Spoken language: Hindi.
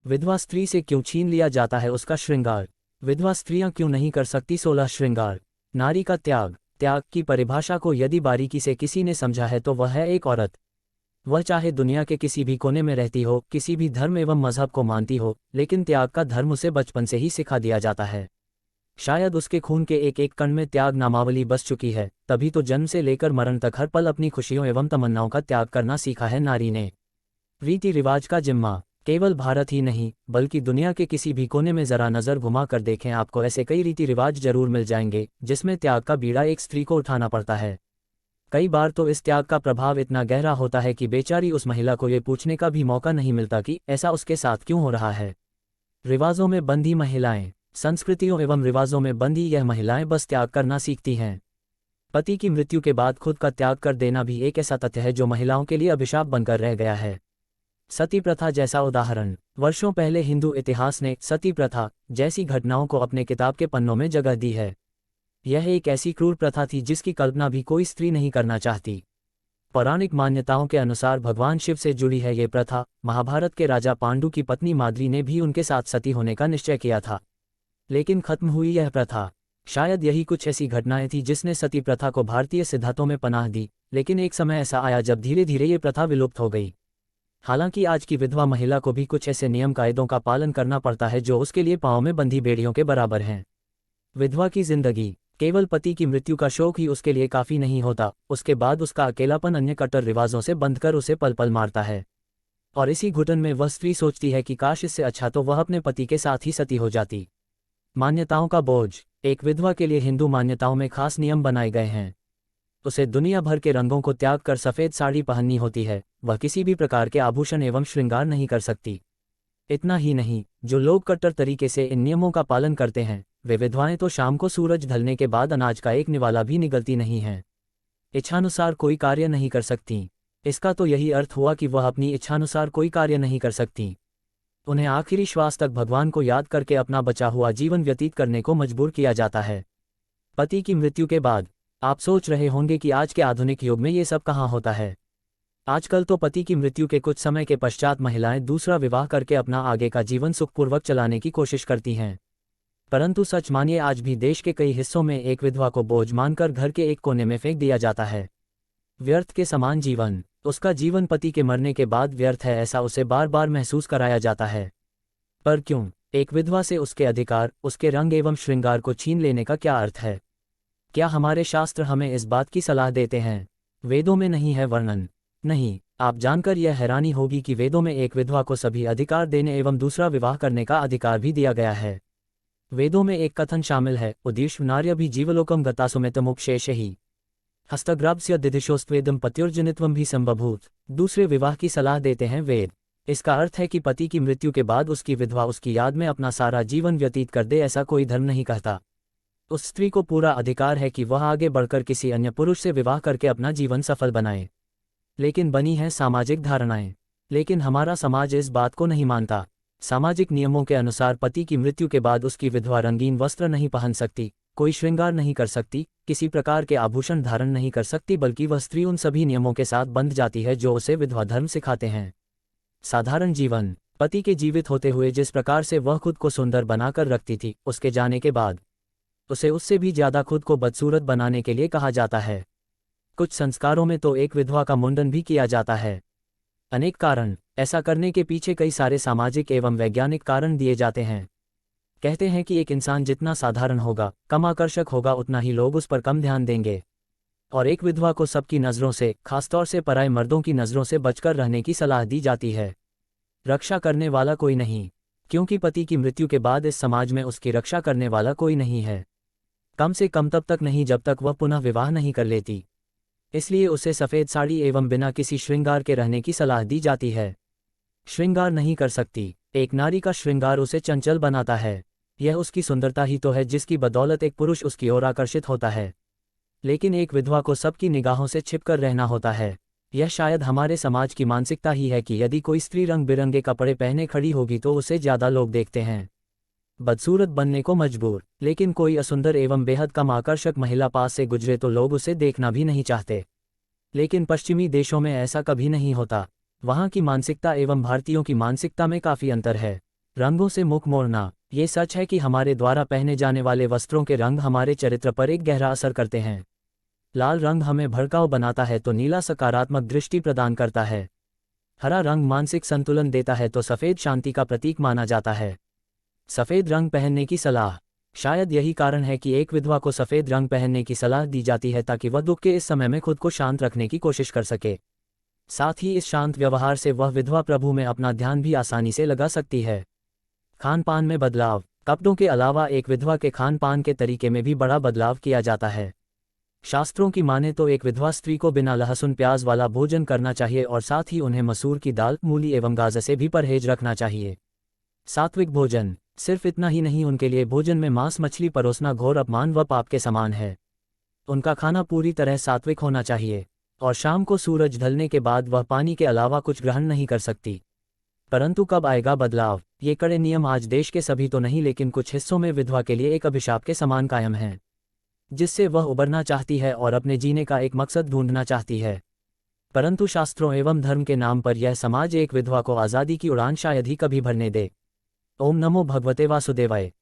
विधवा स्त्री से क्यों छीन लिया जाता है उसका श्रृंगार? विधवा स्त्रियां क्यों नहीं कर सकती 16 श्रृंगार? नारी का त्याग। त्याग की परिभाषा को यदि बारीकी से किसी ने समझा है तो वह है एक औरत। वह चाहे दुनिया के किसी भी कोने में रहती हो, किसी भी धर्म एवं मजहब को मानती हो, लेकिन त्याग का धर्म उसे बचपन से ही सिखा दिया जाता है। शायद उसके खून के एक एक कण में त्याग नामावली बस चुकी है, तभी तो जन्म से लेकर मरण तक हर पल अपनी खुशियों एवं तमन्नाओं का त्याग करना सीखा है नारी ने। रीति रिवाज का जिम्मा। केवल भारत ही नहीं बल्कि दुनिया के किसी भी कोने में जरा नज़र घुमा कर देखें, आपको ऐसे कई रीति रिवाज जरूर मिल जाएंगे जिसमें त्याग का बीड़ा एक स्त्री को उठाना पड़ता है। कई बार तो इस त्याग का प्रभाव इतना गहरा होता है कि बेचारी उस महिला को ये पूछने का भी मौका नहीं मिलता कि ऐसा उसके साथ क्यों हो रहा है। रिवाजों में बंधी महिलाएं। संस्कृतियों एवं रिवाजों में बंधी यह महिलाएं बस त्याग करना सीखती हैं। पति की मृत्यु के बाद खुद का त्याग कर देना भी एक ऐसा तथ्य है जो महिलाओं के लिए अभिशाप बनकर रह गया है। सती प्रथा जैसा उदाहरण। वर्षों पहले हिंदू इतिहास ने सती प्रथा जैसी घटनाओं को अपने किताब के पन्नों में जगह दी है। यह एक ऐसी क्रूर प्रथा थी जिसकी कल्पना भी कोई स्त्री नहीं करना चाहती। पौराणिक मान्यताओं के अनुसार भगवान शिव से जुड़ी है ये प्रथा। महाभारत के राजा पांडु की पत्नी माद्री ने भी उनके साथ सती होने का निश्चय किया था, लेकिन खत्म हुई यह प्रथा। शायद यही कुछ ऐसी घटनाएं थी जिसने सती प्रथा को भारतीय सिद्धांतों में पनाह दी, लेकिन एक समय ऐसा आया जब धीरे धीरे ये प्रथा विलुप्त हो गई। हालांकि आज की विधवा महिला को भी कुछ ऐसे नियम कायदों का पालन करना पड़ता है जो उसके लिए पांव में बंधी बेड़ियों के बराबर हैं। विधवा की जिंदगी। केवल पति की मृत्यु का शोक ही उसके लिए काफी नहीं होता, उसके बाद उसका अकेलापन अन्य कट्टर रिवाजों से बंधकर उसे पल पल मारता है। और इसी घुटन में वह स्त्री सोचती है कि काश इससे अच्छा तो वह अपने पति के साथ ही सती हो जाती। मान्यताओं का बोझ। एक विधवा के लिए हिंदू मान्यताओं में खास नियम बनाए गए हैं। उसे दुनिया भर के रंगों को त्याग कर सफ़ेद साड़ी पहननी होती है। वह किसी भी प्रकार के आभूषण एवं श्रृंगार नहीं कर सकती। इतना ही नहीं, जो लोग कट्टर तरीके से इन नियमों का पालन करते हैं, वे विधवाएं तो शाम को सूरज ढलने के बाद अनाज का एक निवाला भी निगलती नहीं हैं। इच्छानुसार कोई कार्य नहीं कर सकती। इसका तो यही अर्थ हुआ कि वह अपनी इच्छानुसार कोई कार्य नहीं कर सकती। उन्हें आखिरी श्वास तक भगवान को याद करके अपना बचा हुआ जीवन व्यतीत करने को मजबूर किया जाता है। पति की मृत्यु के बाद। आप सोच रहे होंगे कि आज के आधुनिक युग में ये सब कहाँ होता है। आजकल तो पति की मृत्यु के कुछ समय के पश्चात महिलाएं दूसरा विवाह करके अपना आगे का जीवन सुखपूर्वक चलाने की कोशिश करती हैं। परंतु सच मानिए, आज भी देश के कई हिस्सों में एक विधवा को बोझ मानकर घर के एक कोने में फेंक दिया जाता है। व्यर्थ के समान जीवन। उसका जीवन पति के मरने के बाद व्यर्थ है, ऐसा उसे बार बार महसूस कराया जाता है। पर क्यों? एक विधवा से उसके अधिकार, उसके रंग एवं श्रृंगार को छीन लेने का क्या अर्थ है? क्या हमारे शास्त्र हमें इस बात की सलाह देते हैं? वेदों में नहीं है वर्णन। नहीं। आप जानकर यह हैरानी होगी कि वेदों में एक विधवा को सभी अधिकार देने एवं दूसरा विवाह करने का अधिकार भी दिया गया है। वेदों में एक कथन शामिल है, उद्दीष्ट नार्यभि जीवलोकम गतासुमितमुक्षेषहि हस्तग्राभस्य दिदिशोस्त्वेदम पत्युर्जनित्वम भी संबभूत। दूसरे विवाह की सलाह देते हैं वेद। इसका अर्थ है कि पति की मृत्यु के बाद उसकी विधवा उसकी याद में अपना सारा जीवन व्यतीत कर दे, ऐसा कोई धर्म नहीं कहता। उस स्त्री को पूरा अधिकार है कि वह आगे बढ़कर किसी अन्य पुरुष से विवाह करके अपना जीवन सफल बनाए। लेकिन बनी है सामाजिक धारणाएं। लेकिन हमारा समाज इस बात को नहीं मानता। सामाजिक नियमों के अनुसार पति की मृत्यु के बाद उसकी विधवा रंगीन वस्त्र नहीं पहन सकती, कोई श्रृंगार नहीं कर सकती, किसी प्रकार के आभूषण धारण नहीं कर सकती, बल्कि वह स्त्री उन सभी नियमों के साथ बंध जाती है जो उसे विधवा धर्म सिखाते हैं। साधारण जीवन। पति के जीवित होते हुए जिस प्रकार से वह खुद को सुंदर बनाकर रखती थी, उसके जाने के बाद उसे उससे भी ज्यादा खुद को बदसूरत बनाने के लिए कहा जाता है। कुछ संस्कारों में तो एक विधवा का मुंडन भी किया जाता है। अनेक कारण। ऐसा करने के पीछे कई सारे सामाजिक एवं वैज्ञानिक कारण दिए जाते हैं। कहते हैं कि एक इंसान जितना साधारण होगा, कम आकर्षक होगा, उतना ही लोग उस पर कम ध्यान देंगे। और एक विधवा को सबकी नज़रों से, खासतौर से पराये मर्दों की नज़रों से बचकर रहने की सलाह दी जाती है। रक्षा करने वाला कोई नहीं, क्योंकि पति की मृत्यु के बाद इस समाज में उसकी रक्षा करने वाला कोई नहीं है। कम से कम तब तक नहीं जब तक वह पुनः विवाह नहीं कर लेती। इसलिए उसे सफ़ेद साड़ी एवं बिना किसी श्रृंगार के रहने की सलाह दी जाती है। श्रृंगार नहीं कर सकती। एक नारी का श्रृंगार उसे चंचल बनाता है। यह उसकी सुंदरता ही तो है जिसकी बदौलत एक पुरुष उसकी ओर आकर्षित होता है। लेकिन एक विधवा को सबकी निगाहों से छिपकर रहना होता है। यह शायद हमारे समाज की मानसिकता ही है कि यदि कोई स्त्री रंग बिरंगे कपड़े पहने खड़ी होगी तो उसे ज़्यादा लोग देखते हैं, बदसूरत बनने को मजबूर। लेकिन कोई असुंदर एवं बेहद कम आकर्षक महिला पास से गुजरे तो लोग उसे देखना भी नहीं चाहते। लेकिन पश्चिमी देशों में ऐसा कभी नहीं होता। वहाँ की मानसिकता एवं भारतीयों की मानसिकता में काफ़ी अंतर है। रंगों से मुख मोड़ना। ये सच है कि हमारे द्वारा पहने जाने वाले वस्त्रों के रंग हमारे चरित्र पर एक गहरा असर करते हैं। लाल रंग हमें भड़काऊ बनाता है तो नीला सकारात्मक दृष्टि प्रदान करता है। हरा रंग मानसिक संतुलन देता है तो सफ़ेद शांति का प्रतीक माना जाता है। सफ़ेद रंग पहनने की सलाह। शायद यही कारण है कि एक विधवा को सफ़ेद रंग पहनने की सलाह दी जाती है ताकि वह दुख के इस समय में खुद को शांत रखने की कोशिश कर सके। साथ ही इस शांत व्यवहार से वह विधवा प्रभु में अपना ध्यान भी आसानी से लगा सकती है। खान पान में बदलाव। कपड़ों के अलावा एक विधवा के खान पान के तरीके में भी बड़ा बदलाव किया जाता है। शास्त्रों की माने तो एक विधवा स्त्री को बिना लहसुन प्याज वाला भोजन करना चाहिए और साथ ही उन्हें मसूर की दाल, मूली एवं गाजर से भी परहेज रखना चाहिए। सात्विक भोजन। सिर्फ इतना ही नहीं, उनके लिए भोजन में मांस मछली परोसना घोर अपमान व पाप के समान है। उनका खाना पूरी तरह सात्विक होना चाहिए और शाम को सूरज ढलने के बाद वह पानी के अलावा कुछ ग्रहण नहीं कर सकती। परंतु कब आएगा बदलाव? ये कड़े नियम आज देश के सभी तो नहीं लेकिन कुछ हिस्सों में विधवा के लिए एक अभिशाप के समान कायम हैं, जिससे वह उबरना चाहती है और अपने जीने का एक मकसद ढूंढना चाहती है। परंतु शास्त्रों एवं धर्म के नाम पर यह समाज एक विधवा को आज़ादी की उड़ान शायद ही कभी भरने दे। ओम नमो भगवते वासुदेवाय।